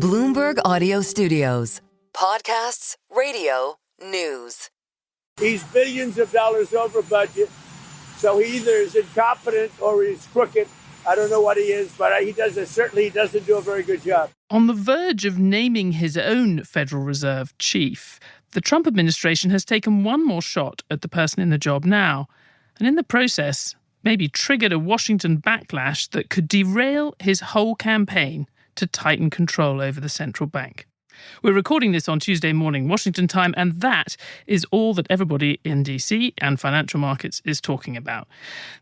Bloomberg Audio Studios. Podcasts, radio, news. He's billions of dollars over budget, so he either is incompetent or he's crooked. I don't know what he is, but he doesn't do a very good job. On the verge of naming his own Federal Reserve chief, the Trump administration has taken one more shot at the person in the job now, and in the process, maybe triggered a Washington backlash that could derail his whole campaign to tighten control over the central bank. We're recording this on Tuesday morning, Washington time, and that is all that everybody in D.C. and financial markets is talking about.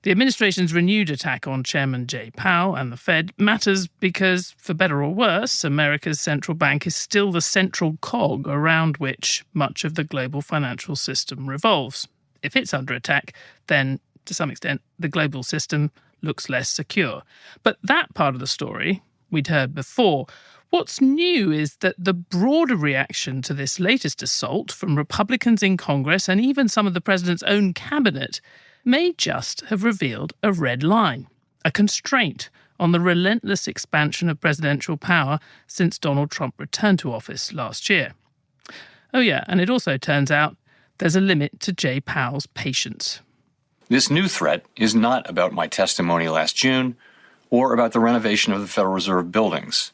The administration's renewed attack on Chairman Jay Powell and the Fed matters because, for better or worse, America's central bank is still the central cog around which much of the global financial system revolves. If it's under attack, then, to some extent, the global system looks less secure. But that part of the story we'd heard before. What's new is that the broader reaction to this latest assault from Republicans in Congress and even some of the president's own cabinet may just have revealed a red line, a constraint on the relentless expansion of presidential power since Donald Trump returned to office last year. Oh yeah, and it also turns out there's a limit to Jay Powell's patience. This new threat is not about my testimony last June or about the renovation of the Federal Reserve buildings.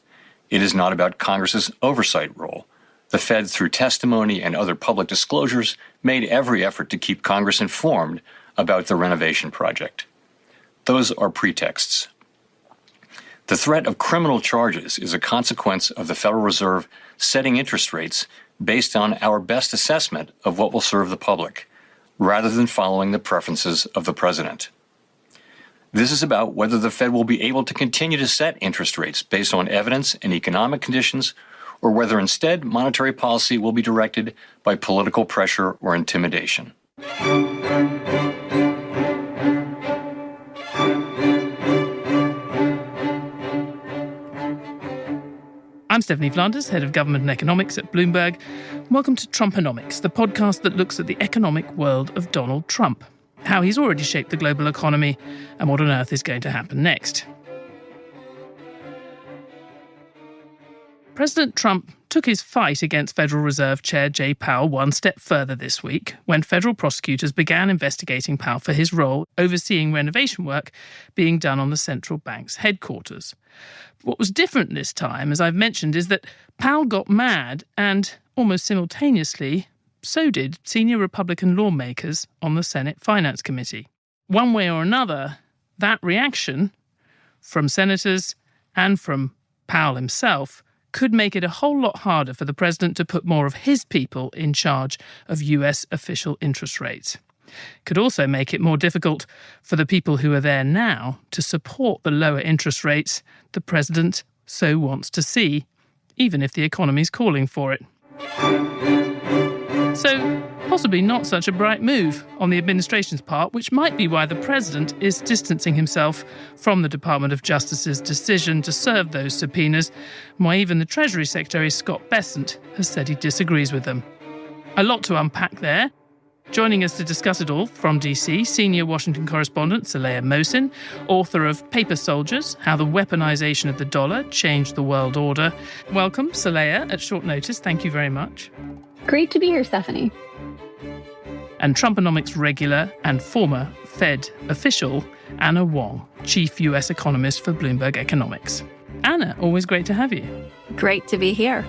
It is not about Congress's oversight role. The Fed, through testimony and other public disclosures, made every effort to keep Congress informed about the renovation project. Those are pretexts. The threat of criminal charges is a consequence of the Federal Reserve setting interest rates based on our best assessment of what will serve the public, rather than following the preferences of the president. This is about whether the Fed will be able to continue to set interest rates based on evidence and economic conditions, or whether instead monetary policy will be directed by political pressure or intimidation. I'm Stephanie Flanders, head of government and economics at Bloomberg. Welcome to Trumponomics, the podcast that looks at the economic world of Donald Trump, how he's already shaped the global economy, and what on earth is going to happen next. President Trump took his fight against Federal Reserve Chair Jay Powell one step further this week when federal prosecutors began investigating Powell for his role overseeing renovation work being done on the central bank's headquarters. What was different this time, as I've mentioned, is that Powell got mad and, almost simultaneously, so did senior Republican lawmakers on the Senate Finance Committee. One way or another, that reaction from senators and from Powell himself could make it a whole lot harder for the president to put more of his people in charge of US official interest rates. Could also make it more difficult for the people who are there now to support the lower interest rates the president so wants to see, even if the economy's calling for it. So, possibly not such a bright move on the administration's part, which might be why the president is distancing himself from the Department of Justice's decision to serve those subpoenas, and why even the Treasury Secretary Scott Bessent has said he disagrees with them. A lot to unpack there. Joining us to discuss it all from D.C., senior Washington correspondent Saleha Mohsin, author of Paper Soldiers, How the Weaponization of the Dollar Changed the World Order. Welcome, Saleha, at short notice. Thank you very much. Great to be here, Stephanie. And Trumponomics regular and former Fed official, Anna Wong, chief US economist for Bloomberg Economics. Anna, always great to have you. Great to be here.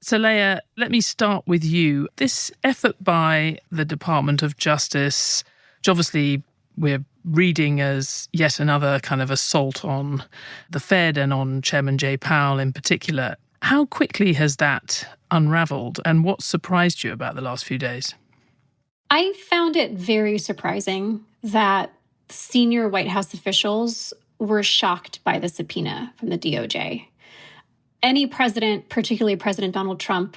Saleha, let me start with you. This effort by the Department of Justice, which obviously we're reading as yet another kind of assault on the Fed and on Chairman Jay Powell in particular. How quickly has that unraveled, and what surprised you about the last few days? I found it very surprising that senior White House officials were shocked by the subpoena from the DOJ. Any president, particularly President Donald Trump,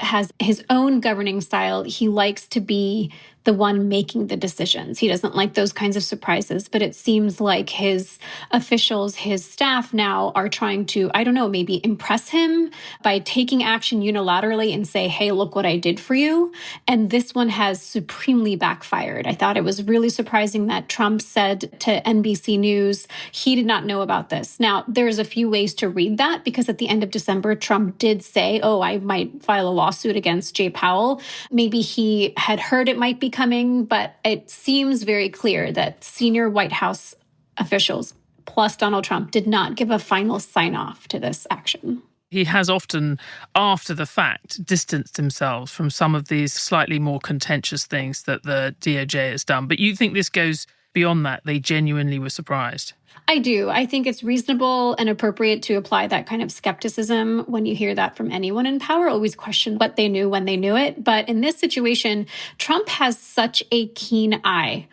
has his own governing style. He likes to be the one making the decisions. He doesn't like those kinds of surprises, but it seems like his officials, his staff now are trying to, I don't know, maybe impress him by taking action unilaterally and say, hey, look what I did for you. And this one has supremely backfired. I thought it was really surprising that Trump said to NBC News he did not know about this. Now, there's a few ways to read that, because at the end of December, Trump did say, oh, I might file a lawsuit against Jay Powell. Maybe he had heard it might be coming, but it seems very clear that senior White House officials plus Donald Trump did not give a final sign-off to this action. He has often, after the fact, distanced himself from some of these slightly more contentious things that the DOJ has done. But you think this goes beyond that? They genuinely were surprised? I do. I think it's reasonable and appropriate to apply that kind of skepticism when you hear that from anyone in power. Always question what they knew when they knew it. But in this situation, Trump has such a keen eye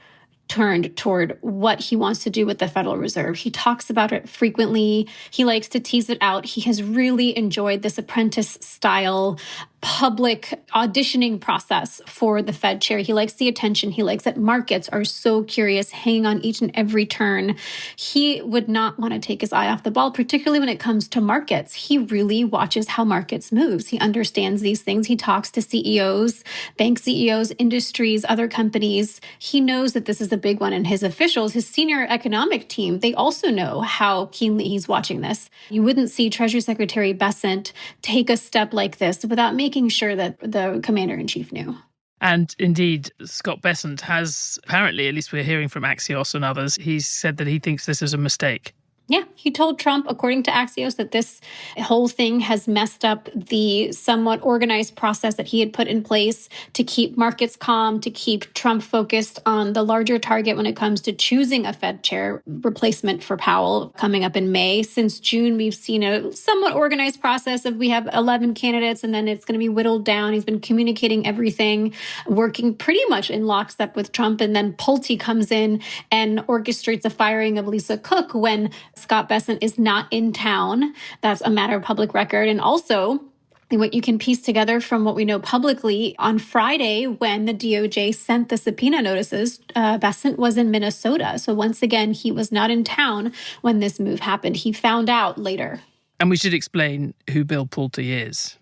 turned toward what he wants to do with the Federal Reserve. He talks about it frequently. He likes to tease it out. He has really enjoyed this apprentice-style public auditioning process for the Fed chair. He likes the attention. He likes that markets are so curious, hanging on each and every turn. He would not want to take his eye off the ball, particularly when it comes to markets. He really watches how markets moves. He understands these things. He talks to CEOs, bank CEOs, industries, other companies. He knows that this is a big one, and his officials, his senior economic team, they also know how keenly he's watching this. You wouldn't see Treasury Secretary Bessent take a step like this without making sure that the commander-in-chief knew. And indeed, Scott Bessent has, apparently, at least we're hearing from Axios and others, he's said that he thinks this is a mistake. Yeah, he told Trump, according to Axios, that this whole thing has messed up the somewhat organized process that he had put in place to keep markets calm, to keep Trump focused on the larger target when it comes to choosing a Fed chair replacement for Powell coming up in May. Since June, we've seen a somewhat organized process of we have 11 candidates and then it's going to be whittled down. He's been communicating everything, working pretty much in lockstep with Trump. And then Pulte comes in and orchestrates the firing of Lisa Cook when Scott Bessent is not in town. That's a matter of public record. And also, what you can piece together from what we know publicly, on Friday, when the DOJ sent the subpoena notices, Bessent was in Minnesota. So once again, he was not in town when this move happened. He found out later. And we should explain who Bill Pulte is.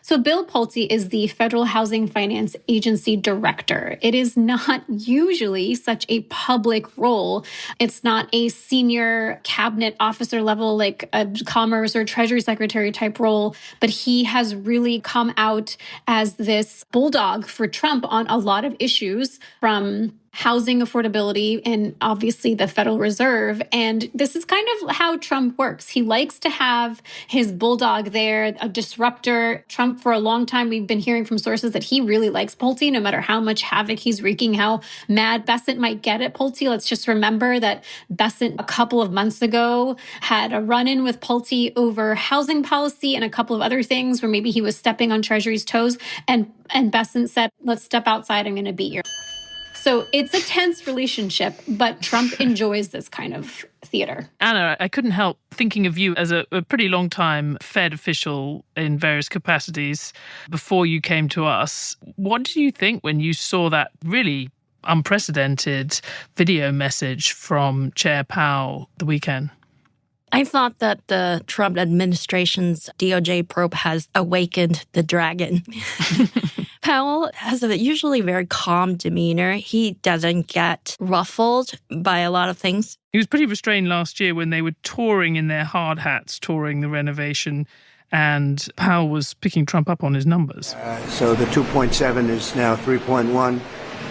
So Bill Pulte is the Federal Housing Finance Agency director. It is not usually such a public role. It's not a senior cabinet officer level like a Commerce or Treasury Secretary type role, but he has really come out as this bulldog for Trump on a lot of issues, from housing affordability and obviously the Federal Reserve. And this is kind of how Trump works. He likes to have his bulldog there, a disruptor. Trump, for a long time, we've been hearing from sources that he really likes Pulte, no matter how much havoc he's wreaking, how mad Bessent might get at Pulte. Let's just remember that Bessent, a couple of months ago, had a run-in with Pulte over housing policy and a couple of other things where maybe he was stepping on Treasury's toes. And Bessent said, let's step outside, I'm going to beat you. So it's a tense relationship, but Trump enjoys this kind of theater. Anna, I couldn't help thinking of you as a pretty long time Fed official in various capacities before you came to us. What did you think when you saw that really unprecedented video message from Chair Powell the weekend? I thought that the Trump administration's DOJ probe has awakened the dragon. Powell has a usually very calm demeanor. He doesn't get ruffled by a lot of things. He was pretty restrained last year when they were touring in their hard hats, touring the renovation, and Powell was picking Trump up on his numbers. So the 2.7 is now 3.1.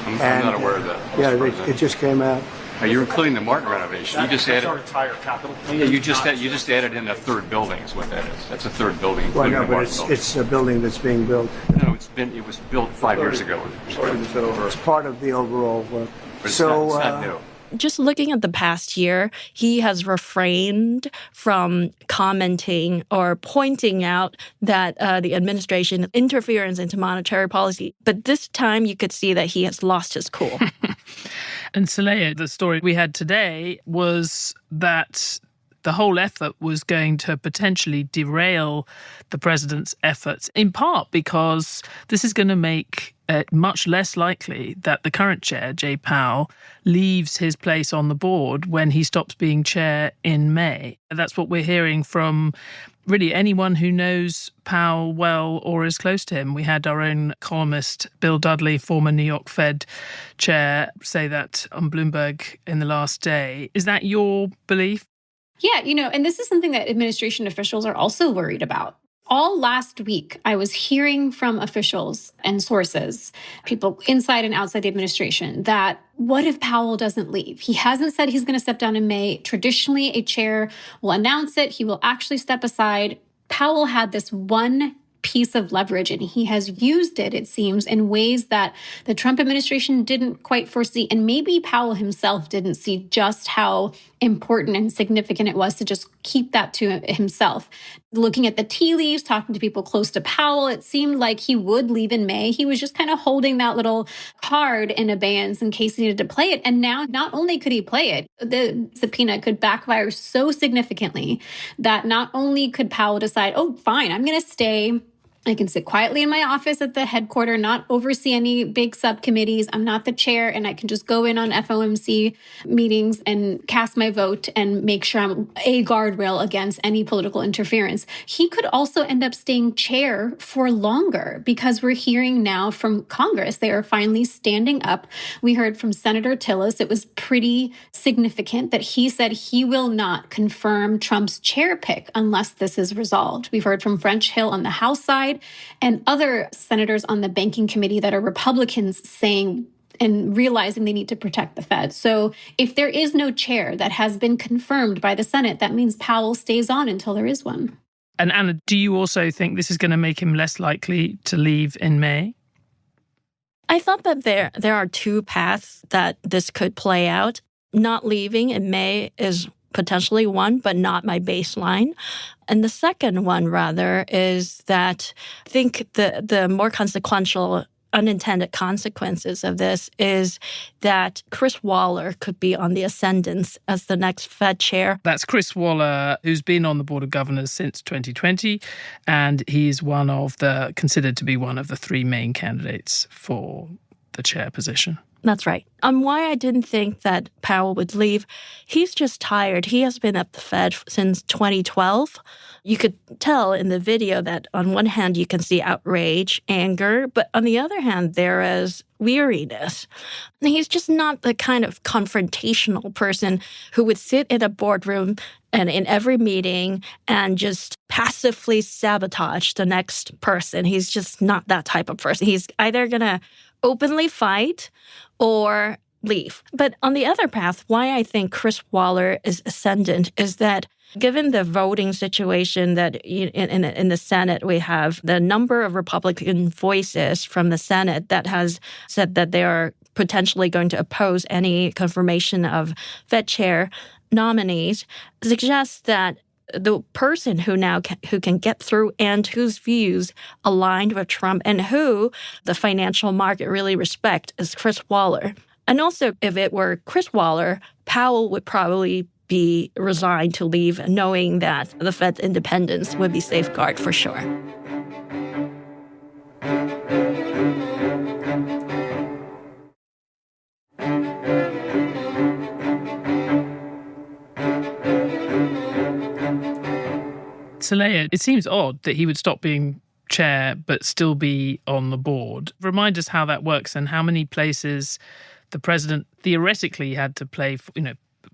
I'm not aware of that. Yeah, it just came out. You're including the Martin renovation. You just added our entire capital. Yeah, you just added in a third building is what that is. That's a third building. Well, no, the but Martin building. it's a building that's being built. No, it was built 5 years ago. It's part of the overall work. But it's not new. Just looking at the past year, he has refrained from commenting or pointing out that the administration interference into monetary policy. But this time you could see that he has lost his cool. And Saleha, the story we had today was that the whole effort was going to potentially derail the president's efforts, in part because this is going to make it much less likely that the current chair, Jay Powell, leaves his place on the board when he stops being chair in May. That's what we're hearing from really anyone who knows Powell well or is close to him. We had our own columnist, Bill Dudley, former New York Fed chair, say that on Bloomberg in the last day. Is that your belief? Yeah, and this is something that administration officials are also worried about. All last week, I was hearing from officials and sources, people inside and outside the administration, that what if Powell doesn't leave? He hasn't said he's going to step down in May. Traditionally, a chair will announce it. He will actually step aside. Powell had this one piece of leverage, and he has used it, it seems, in ways that the Trump administration didn't quite foresee. And maybe Powell himself didn't see just how important and significant it was to just keep that to himself. Looking at the tea leaves, talking to people close to Powell, it seemed like he would leave in May. He was just kind of holding that little card in abeyance in case he needed to play it. And now not only could he play it, the subpoena could backfire so significantly that not only could Powell decide, oh, fine, I'm going to stay. I can sit quietly in my office at the headquarters, not oversee any big subcommittees. I'm not the chair, and I can just go in on FOMC meetings and cast my vote and make sure I'm a guardrail against any political interference. He could also end up staying chair for longer because we're hearing now from Congress. They are finally standing up. We heard from Senator Tillis. It was pretty significant that he said he will not confirm Trump's chair pick unless this is resolved. We've heard from French Hill on the House side and other senators on the banking committee that are Republicans saying and realizing they need to protect the Fed. So if there is no chair that has been confirmed by the Senate, that means Powell stays on until there is one. And Anna, do you also think this is going to make him less likely to leave in May? I thought that there are two paths that this could play out. Not leaving in May is potentially one, but not my baseline. And the second one, rather, is that I think the more consequential unintended consequences of this is that Chris Waller could be on the ascendance as the next Fed chair. That's Chris Waller, who's been on the Board of Governors since 2020, and he's considered to be one of the three main candidates for the chair position. That's right. Why I didn't think that Powell would leave, he's just tired. He has been at the Fed since 2012. You could tell in the video that on one hand you can see outrage, anger, but on the other hand there is weariness. And he's just not the kind of confrontational person who would sit in a boardroom and in every meeting and just passively sabotage the next person. He's just not that type of person. He's either going to openly fight or leave. But on the other path, why I think Chris Waller is ascendant is that given the voting situation that in the Senate, we have the number of Republican voices from the Senate that has said that they are potentially going to oppose any confirmation of Fed chair nominees, suggests that the person who can get through and whose views aligned with Trump and who the financial market really respect is Chris Waller. And also, if it were Chris Waller, Powell would probably be resigned to leave, knowing that the Fed's independence would be safeguarded for sure. Saleha, it seems odd that he would stop being chair but still be on the board. Remind us how that works and how many places the president theoretically had to play,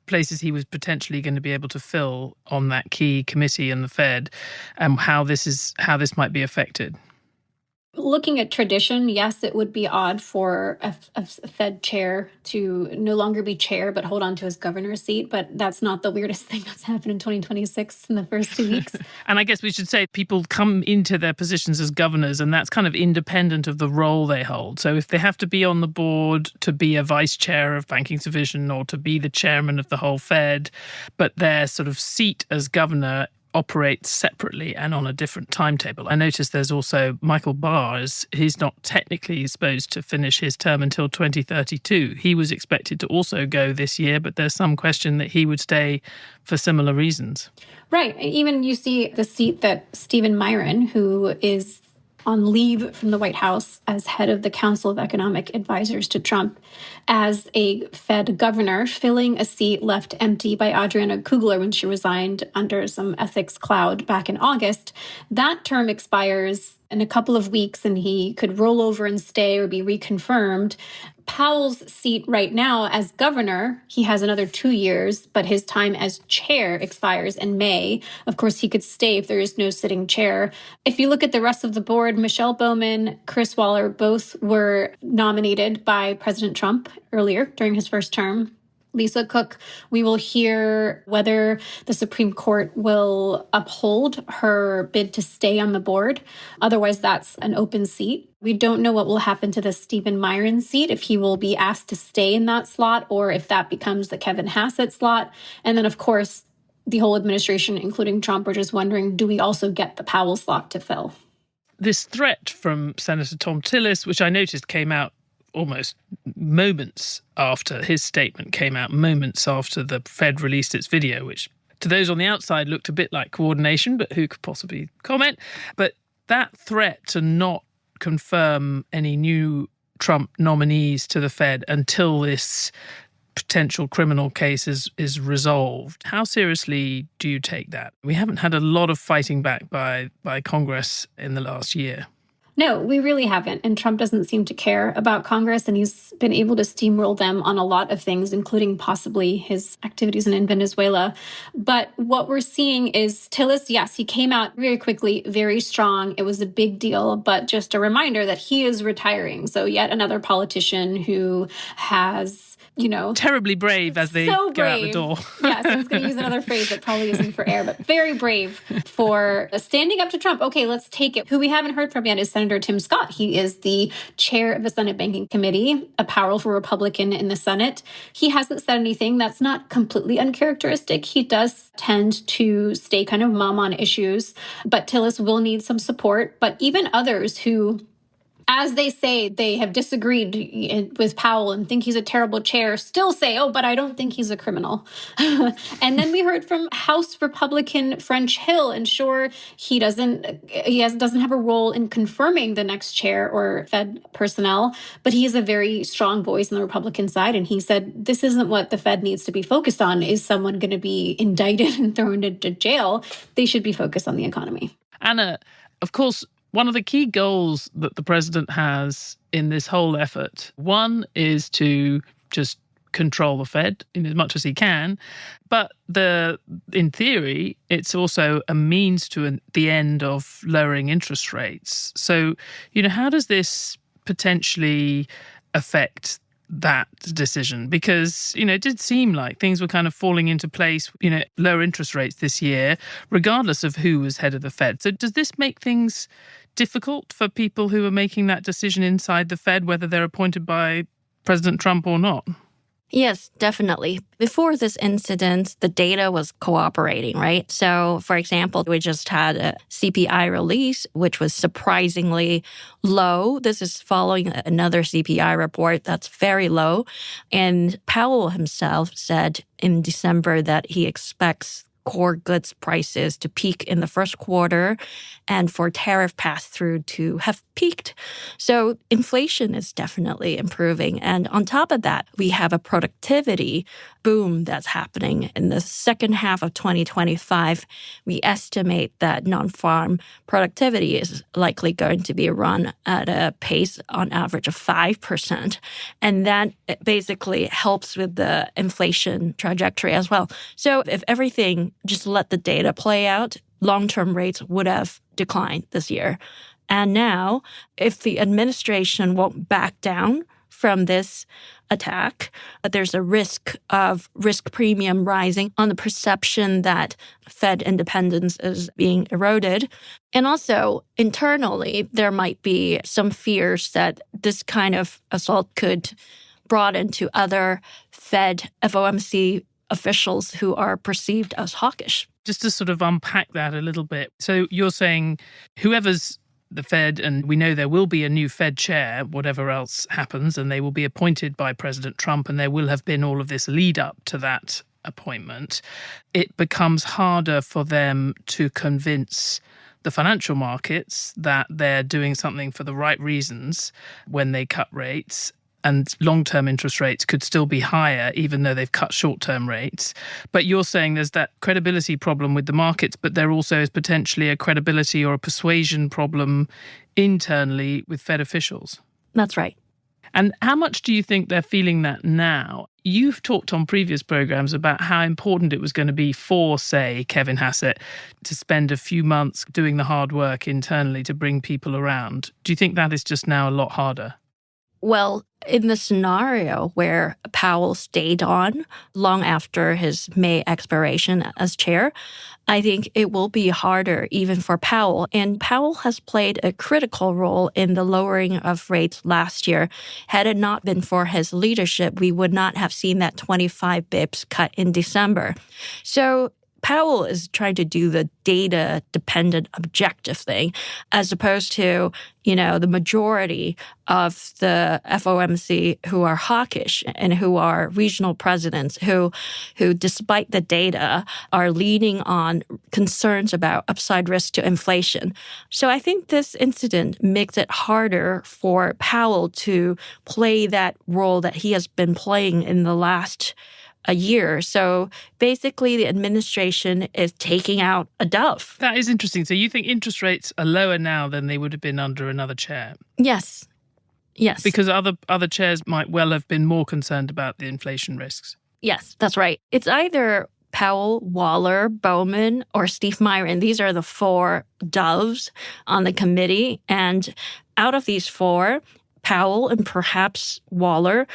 places he was potentially going to be able to fill on that key committee in the Fed, and how this might be affected. Looking at tradition, yes, it would be odd for a Fed chair to no longer be chair but hold on to his governor's seat. But that's not the weirdest thing that's happened in 2026 in the first 2 weeks. And I guess we should say people come into their positions as governors, and that's kind of independent of the role they hold. So if they have to be on the board to be a vice chair of banking division or to be the chairman of the whole Fed, but their sort of seat as governor operates separately and on a different timetable. I noticed there's also Michael Barr. He's not technically supposed to finish his term until 2032. He was expected to also go this year, but there's some question that he would stay for similar reasons. Right. Even you see the seat that Stephen Myron, who is on leave from the White House as head of the Council of Economic Advisors to Trump, as a Fed governor, filling a seat left empty by Adriana Kugler when she resigned under some ethics cloud back in August. That term expires in a couple of weeks, and he could roll over and stay or be reconfirmed. Powell's seat right now as governor, he has another 2 years, but his time as chair expires in May. Of course, he could stay if there is no sitting chair. If you look at the rest of the board, Michelle Bowman, Chris Waller, both were nominated by President Trump earlier during his first term. Lisa Cook, we will hear whether the Supreme Court will uphold her bid to stay on the board. Otherwise, that's an open seat. We don't know what will happen to the Stephen Myron seat, if he will be asked to stay in that slot or if that becomes the Kevin Hassett slot. And then, of course, the whole administration, including Trump, are just wondering, do we also get the Powell slot to fill? This threat from Senator Tom Tillis, which I noticed came out almost moments after his statement came out, moments after the Fed released its video, which to those on the outside looked a bit like coordination, but who could possibly comment? But that threat to not confirm any new Trump nominees to the Fed until this potential criminal case is resolved. How seriously do you take that? We haven't had a lot of fighting back by Congress in the last year. No, we really haven't. And Trump doesn't seem to care about Congress, and he's been able to steamroll them on a lot of things, including possibly his activities in Venezuela. But what we're seeing is Tillis, yes, he came out very quickly, very strong. It was a big deal, but just a reminder that he is retiring. So yet another politician who has, terribly brave as they go out the door. Yes, I was going to use another phrase that probably isn't for air, but very brave for standing up to Trump. Okay, let's take it. Who we haven't heard from yet is Senator Tim Scott. He is the chair of the Senate Banking Committee, a powerful Republican in the Senate. He hasn't said anything that's not completely uncharacteristic. He does tend to stay kind of mum on issues, but Tillis will need some support. But even others who, as they say, they have disagreed with Powell and think he's a terrible chair, still say, oh, but I don't think he's a criminal. And then we heard from House Republican French Hill, and sure, he doesn't have a role in confirming the next chair or Fed personnel, but he is a very strong voice on the Republican side. And he said, this isn't what the Fed needs to be focused on. Is someone going to be indicted and thrown into jail? They should be focused on the economy. Anna, of course, one of the key goals that the president has in this whole effort, one is to just control the Fed in as much as he can. But in theory, it's also a means to the end of lowering interest rates. So, how does this potentially affect that decision? Because, it did seem like things were kind of falling into place, lower interest rates this year, regardless of who was head of the Fed. So does this make things difficult for people who are making that decision inside the Fed, whether they're appointed by President Trump or not? Yes, definitely. Before this incident, the data was cooperating, right? So, for example, we just had a CPI release, which was surprisingly low. This is following another CPI report that's very low. And Powell himself said in December that he expects core goods prices to peak in the first quarter and for tariff pass-through to have peaked. So inflation is definitely improving. And on top of that, we have a productivity boom that's happening. In the second half of 2025, we estimate that non-farm productivity is likely going to be run at a pace on average of 5%. And that basically helps with the inflation trajectory as well. So if everything just let the data play out, long-term rates would have declined this year. And now, if the administration won't back down from this attack, there's a risk of risk premium rising on the perception that Fed independence is being eroded. And also, internally, there might be some fears that this kind of assault could broaden to other Fed FOMC officials who are perceived as hawkish. Just to sort of unpack that a little bit. So you're saying whoever's the Fed, and we know there will be a new Fed chair, whatever else happens, and they will be appointed by President Trump, and there will have been all of this lead up to that appointment. It becomes harder for them to convince the financial markets that they're doing something for the right reasons when they cut rates. And long-term interest rates could still be higher, even though they've cut short-term rates. But you're saying there's that credibility problem with the markets, but there also is potentially a credibility or a persuasion problem internally with Fed officials. That's right. And how much do you think they're feeling that now? You've talked on previous programs about how important it was going to be for, say, Kevin Hassett to spend a few months doing the hard work internally to bring people around. Do you think that is just now a lot harder? Well, in the scenario where Powell stayed on long after his May expiration as chair, I think it will be harder even for Powell. And Powell has played a critical role in the lowering of rates last year. Had it not been for his leadership, we would not have seen that 25 bips cut in December. So Powell is trying to do the data-dependent objective thing, as opposed to, the majority of the FOMC who are hawkish and who are regional presidents who, despite the data, are leaning on concerns about upside risk to inflation. So I think this incident makes it harder for Powell to play that role that he has been playing in the last a year. So basically, the administration is taking out a dove. That is interesting. So you think interest rates are lower now than they would have been under another chair? Yes. Because other chairs might well have been more concerned about the inflation risks. Yes, that's right. It's either Powell, Waller, Bowman, or Steve Myron. These are the four doves on the committee. And out of these four, Powell and perhaps Waller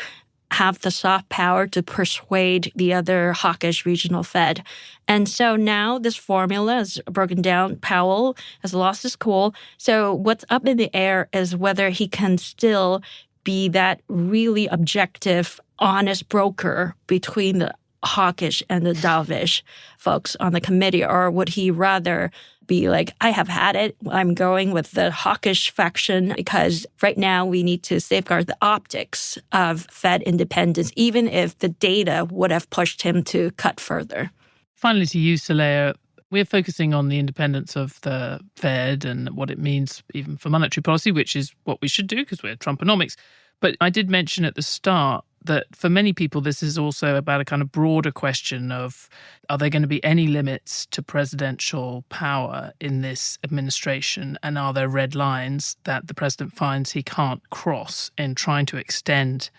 have the soft power to persuade the other hawkish regional Fed. And so now this formula is broken down. Powell has lost his cool. So what's up in the air is whether he can still be that really objective, honest broker between the hawkish and the dovish folks on the committee, or would he rather be like, I have had it, I'm going with the hawkish faction because right now we need to safeguard the optics of Fed independence, even if the data would have pushed him to cut further. Finally to you, Saleha, we're focusing on the independence of the Fed and what it means even for monetary policy, which is what we should do because we're Trumponomics. But I did mention at the start that for many people, this is also about a kind of broader question of, are there going to be any limits to presidential power in this administration? And are there red lines that the president finds he can't cross in trying to extend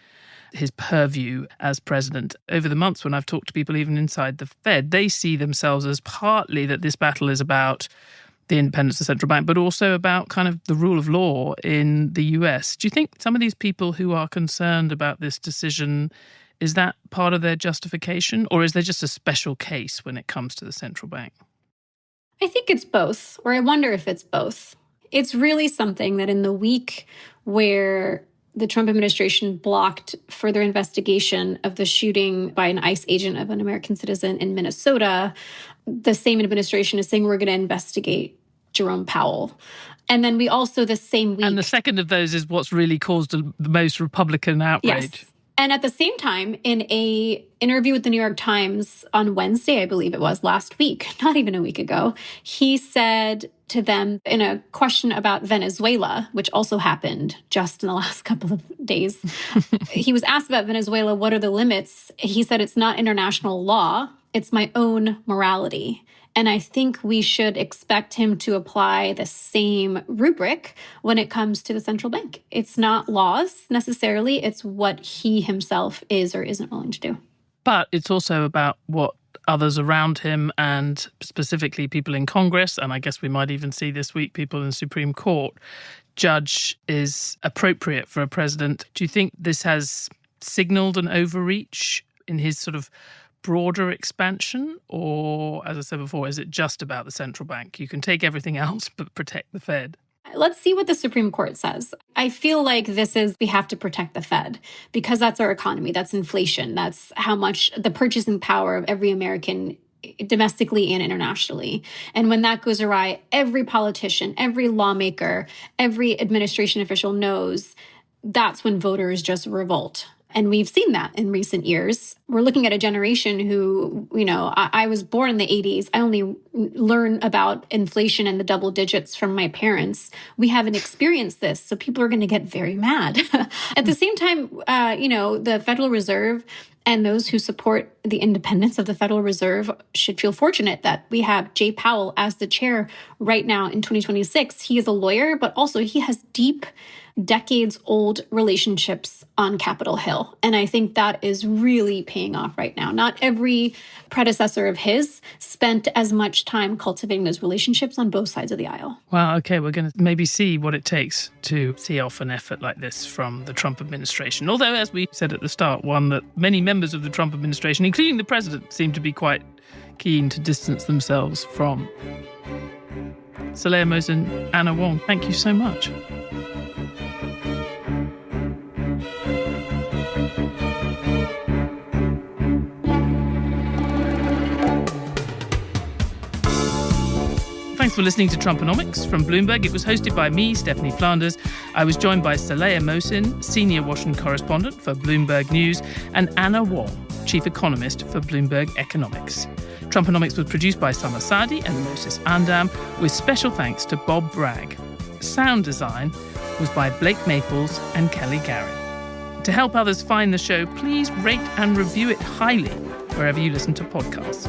his purview as president? Over the months when I've talked to people even inside the Fed, they see themselves as partly that this battle is about the independence of the central bank, but also about kind of the rule of law in the US. Do you think some of these people who are concerned about this decision, is that part of their justification, or is there just a special case when it comes to the central bank? I think it's both, or I wonder if it's both. It's really something that in the week where the Trump administration blocked further investigation of the shooting by an ICE agent of an American citizen in Minnesota, the same administration is saying we're going to investigate Jerome Powell. And then we also the same week... And the second of those is what's really caused the most Republican outrage. Yes. And at the same time, in an interview with the New York Times on Wednesday, I believe it was, last week, not even a week ago, he said to them in a question about Venezuela, which also happened just in the last couple of days, he was asked about Venezuela, what are the limits? He said, it's not international law, it's my own morality. And I think we should expect him to apply the same rubric when it comes to the central bank. It's not laws necessarily, it's what he himself is or isn't willing to do. But it's also about what others around him and specifically people in Congress, and I guess we might even see this week people in the Supreme Court, judge is appropriate for a president. Do you think this has signaled an overreach in his sort of broader expansion? Or, as I said before, is it just about the central bank? You can take everything else but protect the Fed. Let's see what the Supreme Court says. I feel like we have to protect the Fed because that's our economy. That's inflation. That's how much the purchasing power of every American domestically and internationally. And when that goes awry, every politician, every lawmaker, every administration official knows that's when voters just revolt. And we've seen that in recent years. We're looking at a generation who, I was born in the 80s. I only learned about inflation and the double digits from my parents. We haven't experienced this, so people are going to get very mad. At the same time, the Federal Reserve and those who support the independence of the Federal Reserve should feel fortunate that we have Jay Powell as the chair right now in 2026. He is a lawyer, but also he has deep, decades-old relationships on Capitol Hill. And I think that is really paying off right now. Not every predecessor of his spent as much time cultivating those relationships on both sides of the aisle. Wow, okay, we're going to maybe see what it takes to see off an effort like this from the Trump administration. Although, as we said at the start, one that many members of the Trump administration, including the president, seem to be quite keen to distance themselves from. Saleha Mohsin, Anna Wong, thank you so much. Thanks for listening to Trumponomics from Bloomberg. It was hosted by me, Stephanie Flanders. I was joined by Saleha Mohsin, senior Washington correspondent for Bloomberg News, and Anna Wong, chief economist for Bloomberg Economics. Trumponomics was produced by Summer Sadi and Moses Andam, with special thanks to Bob Bragg. Sound design was by Blake Maples and Kelly Gary. To help others find the show, please rate and review it highly wherever you listen to podcasts.